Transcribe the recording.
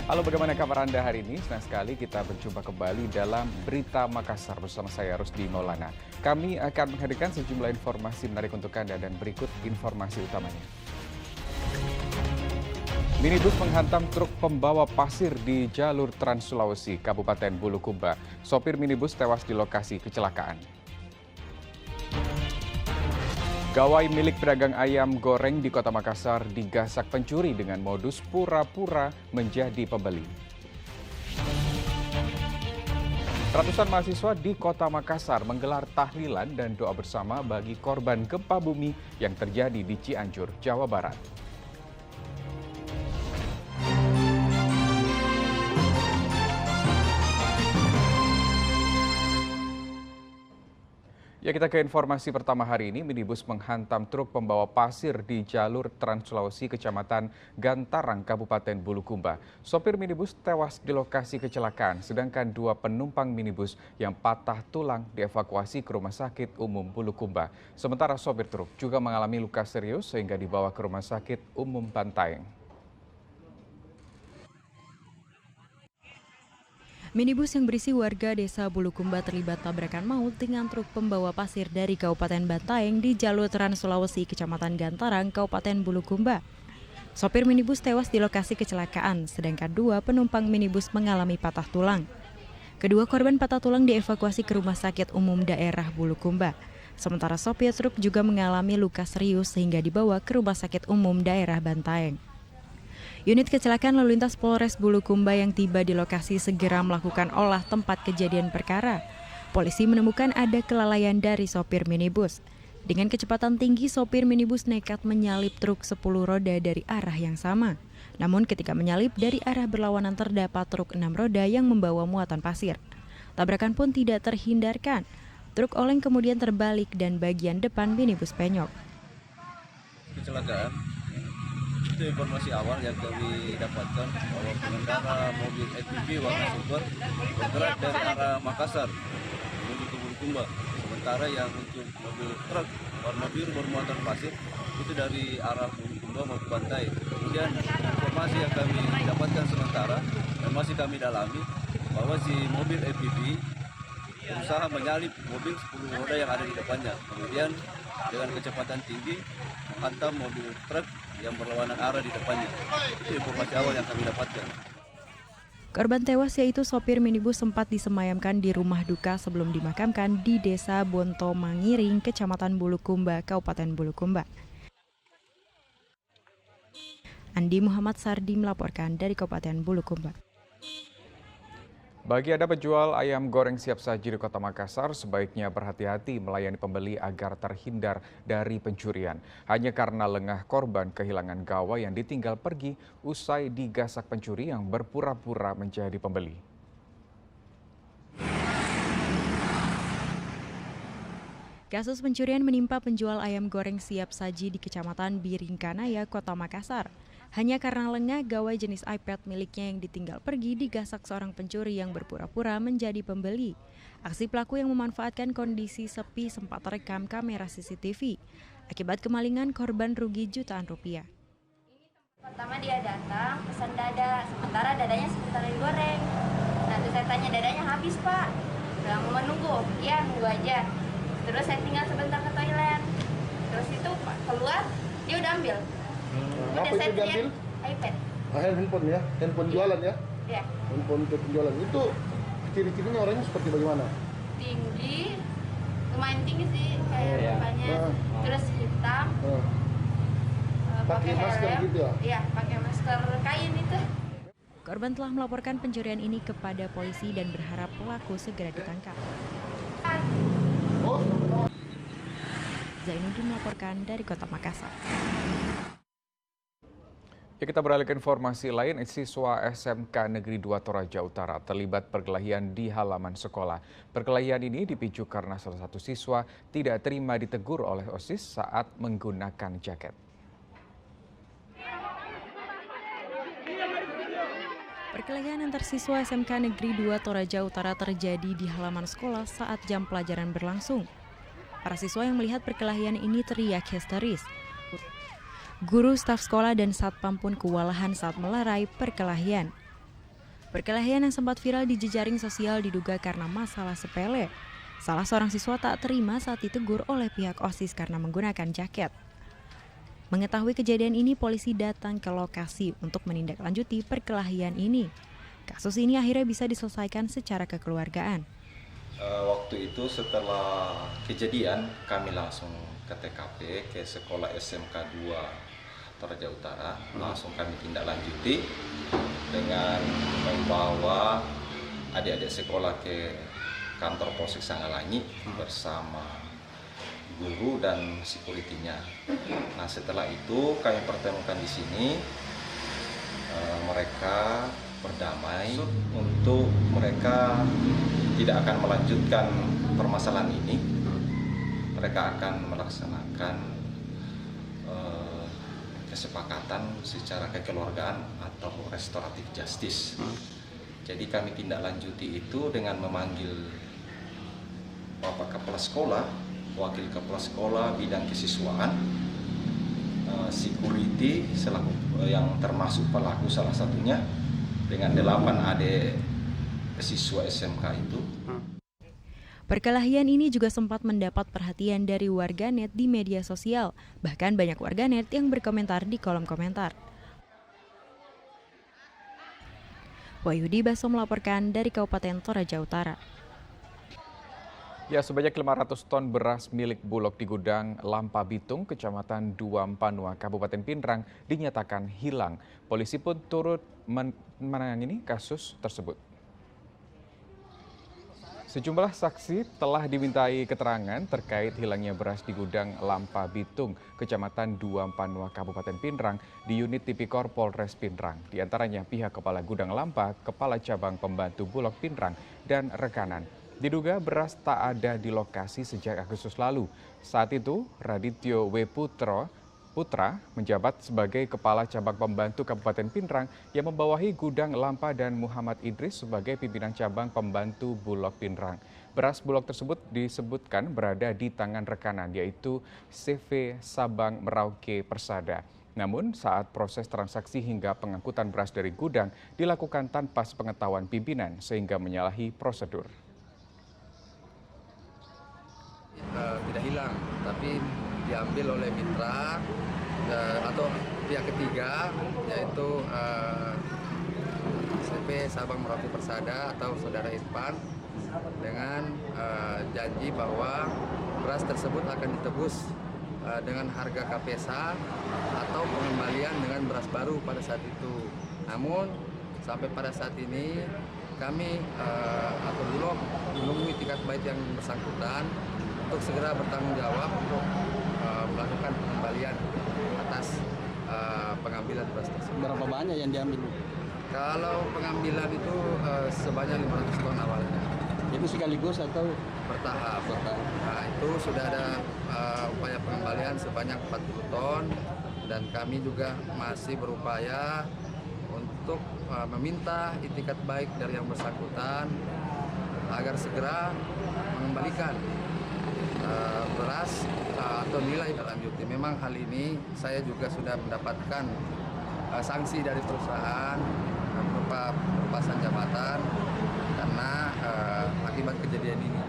Halo, bagaimana kabar Anda hari ini? Senang sekali kita berjumpa kembali dalam Berita Makassar bersama saya Rusdi Maulana. Kami akan menghadirkan sejumlah informasi menarik untuk Anda dan berikut informasi utamanya. Minibus menghantam truk pembawa pasir di jalur Trans Sulawesi, Kabupaten Bulukumba. Sopir minibus tewas di lokasi kecelakaan. Gawai milik pedagang ayam goreng di Kota Makassar digasak pencuri dengan modus pura-pura menjadi pembeli. Ratusan mahasiswa di Kota Makassar menggelar tahlilan dan doa bersama bagi korban gempa bumi yang terjadi di Cianjur, Jawa Barat. Ya, kita ke informasi pertama hari ini. Minibus menghantam truk pembawa pasir di jalur Trans Sulawesi, Kecamatan Gantarang, Kabupaten Bulukumba. Sopir minibus tewas di lokasi kecelakaan, sedangkan dua penumpang minibus yang patah tulang dievakuasi ke Rumah Sakit Umum Bulukumba. Sementara sopir truk juga mengalami luka serius sehingga dibawa ke Rumah Sakit Umum Bantaeng. Minibus yang berisi warga desa Bulukumba terlibat tabrakan maut dengan truk pembawa pasir dari Kabupaten Bantaeng di jalur Trans Sulawesi, Kecamatan Gantarang, Kabupaten Bulukumba. Sopir minibus tewas di lokasi kecelakaan, sedangkan dua penumpang minibus mengalami patah tulang. Kedua korban patah tulang dievakuasi ke Rumah Sakit Umum Daerah Bulukumba. Sementara sopir truk juga mengalami luka serius sehingga dibawa ke Rumah Sakit Umum Daerah Bantaeng. Unit kecelakaan lalu lintas Polres Bulukumba yang tiba di lokasi segera melakukan olah tempat kejadian perkara. Polisi menemukan ada kelalaian dari sopir minibus. Dengan kecepatan tinggi, sopir minibus nekat menyalip truk 10 roda dari arah yang sama. Namun ketika menyalip dari arah berlawanan terdapat truk 6 roda yang membawa muatan pasir. Tabrakan pun tidak terhindarkan. Truk oleng kemudian terbalik dan bagian depan minibus penyok. Kecelakaan itu informasi awal yang kami dapatkan bahwa pengendara mobil SUV warna silver bergerak dari arah Makassar menuju ke Bulukumba. Sementara yang untuk mobil truk warna biru bermuatan pasir itu dari arah Bulukumba mau ke Bantai. Kemudian informasi yang kami dapatkan sementara dan masih kami dalami bahwa si mobil SUV berusaha menyalip mobil 10 roda yang ada di depannya. Kemudian dengan kecepatan tinggi menghantam mobil truk yang berlawanan arah di depannya. Itu informasi awal yang kami dapatkan. Korban tewas yaitu sopir minibus sempat disemayamkan di rumah duka sebelum dimakamkan di Desa Bonto Mangiring, Kecamatan Bulukumba, Kabupaten Bulukumba. Andi Muhammad Sardi melaporkan dari Kabupaten Bulukumba. Bagi Anda penjual ayam goreng siap saji di Kota Makassar, sebaiknya berhati-hati melayani pembeli agar terhindar dari pencurian. Hanya karena lengah korban kehilangan gawai yang ditinggal pergi usai digasak pencuri yang berpura-pura menjadi pembeli. Kasus pencurian menimpa penjual ayam goreng siap saji di Kecamatan Biringkanaya, Kota Makassar. Hanya karena lengah, gawai jenis iPad miliknya yang ditinggal pergi digasak seorang pencuri yang berpura-pura menjadi pembeli. Aksi pelaku yang memanfaatkan kondisi sepi sempat terekam kamera CCTV. Akibat kemalingan, korban rugi jutaan rupiah. Pertama dia datang, pesan dada, sementara dadanya sebentar digoreng. Nah, terus saya tanya, dadanya habis pak? Udah mau menunggu? Iya, nunggu aja. Terus saya tinggal sebentar ke toilet. Terus itu pak keluar, dia udah ambil. Apa itu diambil? iPad. Handphone ya? Handphone jualan ya? Iya. Handphone untuk penjualan. Itu ciri-cirinya orangnya seperti bagaimana? Tinggi, lumayan tinggi sih kayak mukanya. Terus hitam. Pakai masker helm. gitu ya? Iya, pakai masker kain itu. Korban telah melaporkan pencurian ini kepada polisi dan berharap pelaku segera ditangkap. Zainuddin melaporkan dari Kota Makassar. Ya, kita beralih ke informasi lain. Siswa SMK Negeri 2 Toraja Utara terlibat perkelahian di halaman sekolah. Perkelahian ini dipicu karena salah satu siswa tidak terima ditegur oleh OSIS saat menggunakan jaket. Perkelahian antar siswa SMK Negeri 2 Toraja Utara terjadi di halaman sekolah saat jam pelajaran berlangsung. Para siswa yang melihat perkelahian ini teriak histeris. Guru, staf sekolah, dan satpam pun kewalahan saat melerai perkelahian. Perkelahian yang sempat viral di jejaring sosial diduga karena masalah sepele. Salah seorang siswa tak terima saat ditegur oleh pihak OSIS karena menggunakan jaket. Mengetahui kejadian ini, polisi datang ke lokasi untuk menindaklanjuti perkelahian ini. Kasus ini akhirnya bisa diselesaikan secara kekeluargaan. Waktu itu setelah kejadian kami langsung ke TKP ke sekolah SMK 2 Toraja Utara. Langsung kami tindak lanjuti dengan membawa adik-adik sekolah ke kantor Polsek Sanggalangi bersama guru dan security-nya. Nah, setelah itu kami pertemukan di sini, mereka berdamai untuk mereka tidak akan melanjutkan permasalahan ini. Mereka akan melaksanakan kesepakatan secara kekeluargaan atau restoratif justice. Jadi kami tindak lanjuti itu dengan memanggil Bapak Kepala Sekolah, Wakil Kepala Sekolah bidang kesiswaan, security selaku yang termasuk pelaku salah satunya dengan 8 adik siswa SMK itu. Perkelahian ini juga sempat mendapat perhatian dari warganet di media sosial. Bahkan banyak warganet yang berkomentar di kolom komentar. Wahyudi Baso melaporkan dari Kabupaten Toraja Utara. Ya, sebanyak 500 ton beras milik Bulog di gudang Lampa Bitung, Kecamatan Duampanua, Kabupaten Pindrang dinyatakan hilang. Polisi pun turut menangani kasus tersebut. Sejumlah saksi telah dimintai keterangan terkait hilangnya beras di gudang Lampa Bitung, Kecamatan Duampanua, Kabupaten Pindrang di unit Tipikor Polres Pindrang. Di antaranya pihak Kepala Gudang Lampa, Kepala Cabang Pembantu Bulog Pindrang, dan rekanan. Diduga beras tak ada di lokasi sejak Agustus lalu. Saat itu, Radityo W. Putra menjabat sebagai Kepala Cabang Pembantu Kabupaten Pindrang yang membawahi Gudang Lampa dan Muhammad Idris sebagai pimpinan Cabang Pembantu Bulog Pindrang. Beras Bulog tersebut disebutkan berada di tangan rekanan yaitu CV Sabang Merauke Persada. Namun saat proses transaksi hingga pengangkutan beras dari gudang dilakukan tanpa sepengetahuan pimpinan sehingga menyalahi prosedur. Tidak hilang, tapi diambil oleh mitra atau pihak ketiga, yaitu CV Sabang Merauke Persada atau Saudara Irfan, dengan janji bahwa beras tersebut akan ditebus dengan harga KPSA atau pengembalian dengan beras baru pada saat itu. Namun sampai pada saat ini kami atau Bulog menunggu itikat baik yang bersangkutan untuk segera bertanggung jawab untuk melakukan pengembalian atas pengambilan beras tersebut. Berapa banyak yang diambil? Kalau pengambilan itu sebanyak 500 ton awalnya. Itu sekaligus atau bertahap? Nah, itu sudah ada upaya pengembalian sebanyak 40 ton dan kami juga masih berupaya untuk meminta itikat baik dari yang bersangkutan agar segera mengembalikan beras atau nilai lanjuti. Memang hal ini saya juga sudah mendapatkan sanksi dari perusahaan berupa pelepasan jabatan karena akibat kejadian ini.